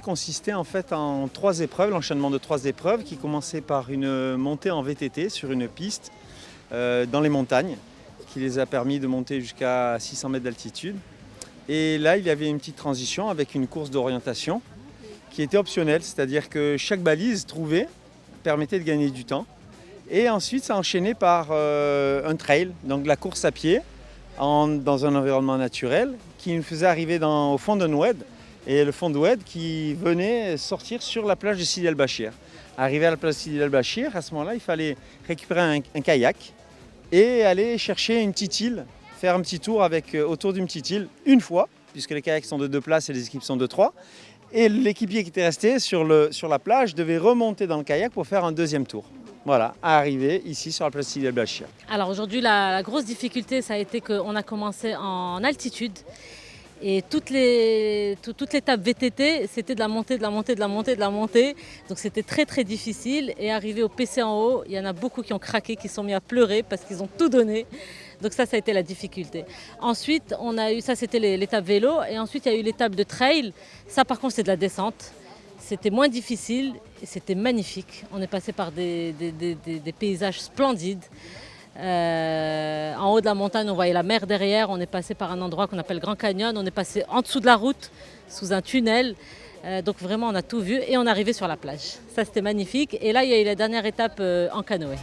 consistait en fait en 3 épreuves, l'enchaînement de 3 épreuves qui commençait par une montée en VTT sur une piste dans les montagnes, qui les a permis de monter jusqu'à 600 mètres d'altitude. Et là, il y avait une petite transition avec une course d'orientation qui était optionnelle, c'est-à-dire que chaque balise trouvée permettait de gagner du temps. Et ensuite, ça enchaînait par un trail, donc la course à pied dans un environnement naturel qui nous faisait arriver au fond d'un oued. Et le fond d'oued qui venait sortir sur la plage de Sidi El Bachir. Arrivé à la plage de Sidi El Bachir, à ce moment-là, il fallait récupérer un kayak et aller chercher une petite île, faire un petit tour autour d'une petite île une fois, puisque les kayaks sont de 2 places et les équipes sont de 3. Et l'équipier qui était resté sur la plage devait remonter dans le kayak pour faire un deuxième tour. Voilà, à arriver ici sur la plage de Sidi El Bachir. Alors aujourd'hui, la grosse difficulté, ça a été qu'on a commencé en altitude. Et toute l'étape VTT, c'était de la montée, de la montée, de la montée, de la montée. Donc c'était très très difficile. Et arrivé au PC en haut, il y en a beaucoup qui ont craqué, qui sont mis à pleurer parce qu'ils ont tout donné. Donc ça a été la difficulté. Ensuite, ça c'était l'étape vélo. Et ensuite, il y a eu l'étape de trail. Ça par contre, c'est de la descente. C'était moins difficile et c'était magnifique. On est passé par des paysages splendides. En haut de la montagne, on voyait la mer derrière. On est passé par un endroit qu'on appelle Grand Canyon. On est passé en dessous de la route, sous un tunnel. Donc vraiment, on a tout vu et on est arrivé sur la plage. Ça, c'était magnifique. Et là, il y a eu la dernière étape en canoë.